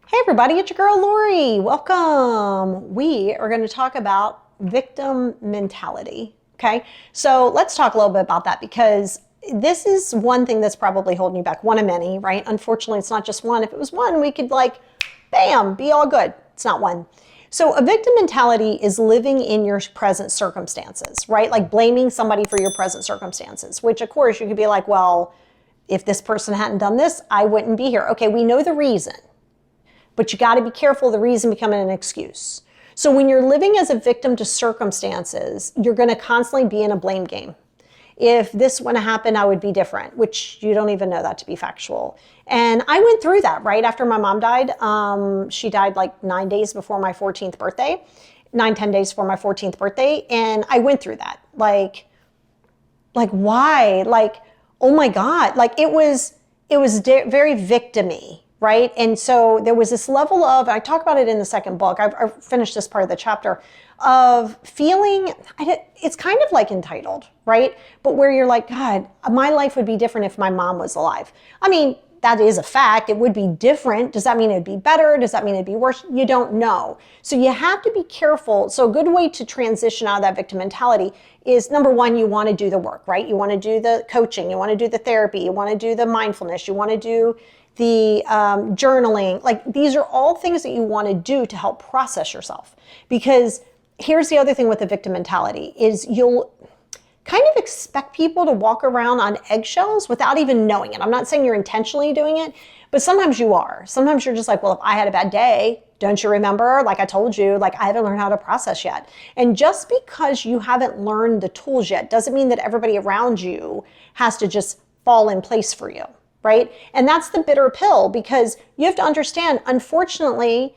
Hey everybody, it's your girl Lori. Welcome. We are going to talk about victim mentality. Okay, so let's talk a little bit about that because this is one thing that's probably holding you back. One of many, right? Unfortunately, it's not just one. If it was one, we could bam, be all good. It's not one. So a victim mentality is living in your present circumstances, right? Like blaming somebody for your present circumstances, which of course you could be like, well, if this person hadn't done this, I wouldn't be here. Okay, we know the reason. But you got to be careful of the reason becoming an excuse. So when you're living as a victim to circumstances, you're going to constantly be in a blame game. If this wouldn't have happened, I would be different, which you don't even know that to be factual. And I went through that right after my mom died. She died like 9 days before my 14th birthday, 10 days before my 14th birthday. And I went through that. Like why? Oh my God. It was very victim-y. Right? And so there was this level of, I talk about it in the second book, I finished this part of the chapter, of feeling, it's kind of like entitled, right? But where you're like, God, my life would be different if my mom was alive. I mean, that is a fact. It would be different. Does that mean it'd be better? Does that mean it'd be worse? You don't know. So you have to be careful. So a good way to transition out of that victim mentality is, number one, you want to do the work, right? You want to do the coaching. You want to do the therapy. You want to do the mindfulness. You want to do the journaling. These are all things that you want to do to help process yourself. Because here's the other thing with the victim mentality is you'll kind of expect people to walk around on eggshells without even knowing it. I'm not saying you're intentionally doing it, but sometimes you are. Sometimes you're just like, well, if I had a bad day, don't you remember? Like I told you, I haven't learned how to process yet. And just because you haven't learned the tools yet doesn't mean that everybody around you has to just fall in place for you. Right? And that's the bitter pill, because you have to understand, unfortunately,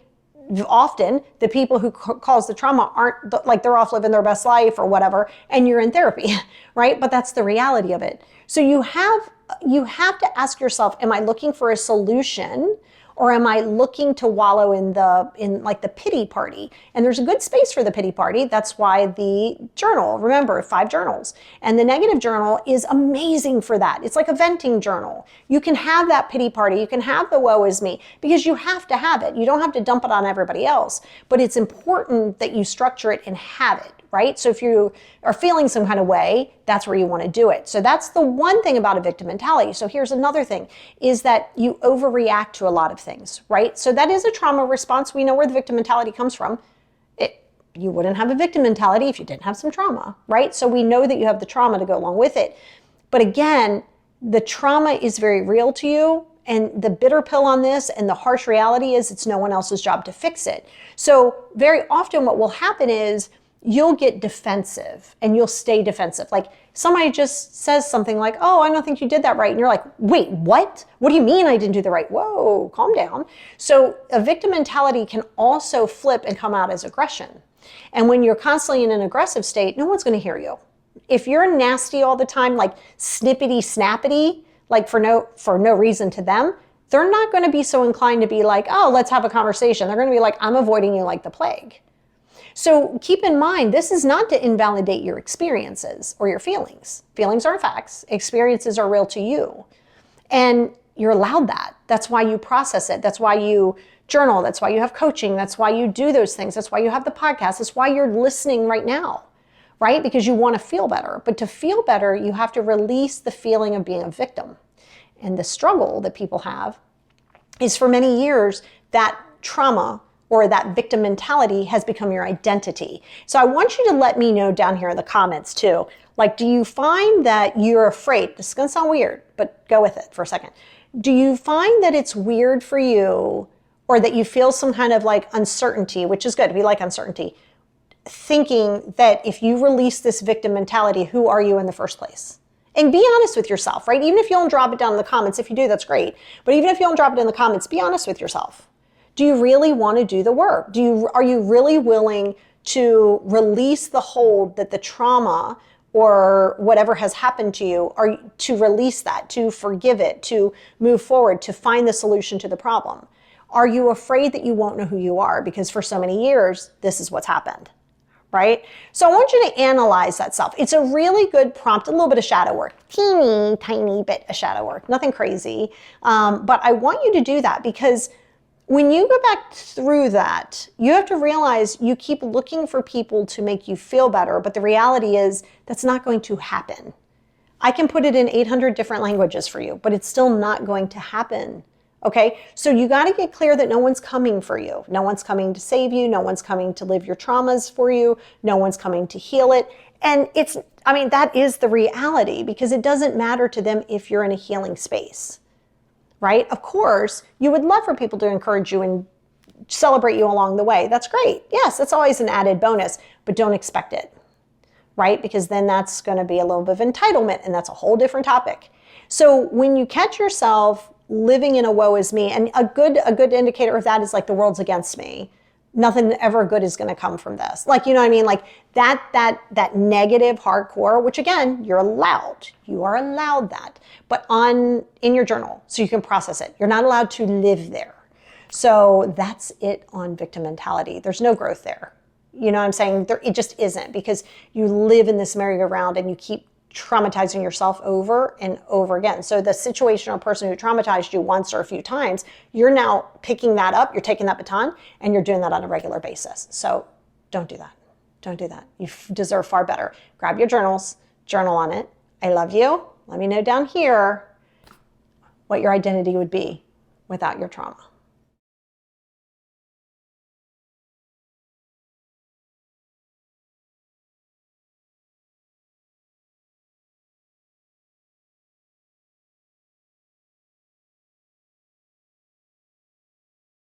often the people who cause the trauma aren't they're off living their best life or whatever, and you're in therapy, right? But that's the reality of it. So you have to ask yourself, am I looking for a solution? Or am I looking to wallow in the pity party? And there's a good space for the pity party. That's why the journal, remember, 5 journals. And the negative journal is amazing for that. It's like a venting journal. You can have that pity party. You can have the woe is me, because you have to have it. You don't have to dump it on everybody else. But it's important that you structure it and have it. Right? So if you are feeling some kind of way, that's where you want to do it. So that's the one thing about a victim mentality. So here's another thing, is that you overreact to a lot of things, right? So that is a trauma response. We know where the victim mentality comes from. You wouldn't have a victim mentality if you didn't have some trauma, right? So we know that you have the trauma to go along with it. But again, the trauma is very real to you. And the bitter pill on this and the harsh reality is it's no one else's job to fix it. So very often what will happen is you'll get defensive and you'll stay defensive. Like somebody just says something like, oh, I don't think you did that right. And you're like, wait, what? What do you mean I didn't do the right? Whoa, calm down. So a victim mentality can also flip and come out as aggression. And when you're constantly in an aggressive state, no one's going to hear you. If you're nasty all the time, like snippety snappity, for no reason to them, they're not going to be so inclined to be like, oh, let's have a conversation. They're going to be like, I'm avoiding you like the plague. So keep in mind, this is not to invalidate your experiences or your feelings. Feelings are facts. Experiences are real to you. And you're allowed that. That's why you process it. That's why you journal. That's why you have coaching. That's why you do those things. That's why you have the podcast. That's why you're listening right now, right? Because you want to feel better. But to feel better, you have to release the feeling of being a victim. And the struggle that people have is, for many years, that trauma or that victim mentality has become your identity. So I want you to let me know down here in the comments too. Do you find that you're afraid? This is gonna sound weird, but go with it for a second. Do you find that it's weird for you, or that you feel some kind of uncertainty, which is good, we like uncertainty, thinking that if you release this victim mentality, who are you in the first place? And be honest with yourself, right? Even if you don't drop it down in the comments, if you do, that's great. But even if you don't drop it in the comments, be honest with yourself. Do you really want to do the work? Are you really willing to release the hold that the trauma or whatever has happened to you, to release that, to forgive it, to move forward, to find the solution to the problem? Are you afraid that you won't know who you are? Because for so many years, this is what's happened, right? So I want you to analyze that self. It's a really good prompt, a little bit of shadow work, teeny tiny bit of shadow work, nothing crazy. But I want you to do that, because when you go back through that, you have to realize you keep looking for people to make you feel better, but the reality is that's not going to happen. I can put it in 800 different languages for you, but it's still not going to happen. Okay, so you got to get clear that no one's coming for you. No one's coming to save you. No one's coming to live your traumas for you. No one's coming to heal it. And that is the reality, because it doesn't matter to them if you're in a healing space, right? Of course, you would love for people to encourage you and celebrate you along the way. That's great. Yes, that's always an added bonus, but don't expect it, right? Because then that's going to be a little bit of entitlement, and that's a whole different topic. So when you catch yourself living in a woe is me, and a good indicator of that is like the world's against me. Nothing ever good is going to come from this. Like, you know what I mean? Like that negative hardcore, which again, you're allowed. You are allowed that, but in your journal so you can process it. You're not allowed to live there. So that's it on victim mentality. There's no growth there. You know what I'm saying? It just isn't, because you live in this merry-go-round and you keep traumatizing yourself over and over again. So the situation or person who traumatized you once or a few times, you're now picking that up, you're taking that baton, and you're doing that on a regular basis. So don't do that. Don't do that. You deserve far better. Grab your journals, journal on it. I love you. Let me know down here what your identity would be without your trauma.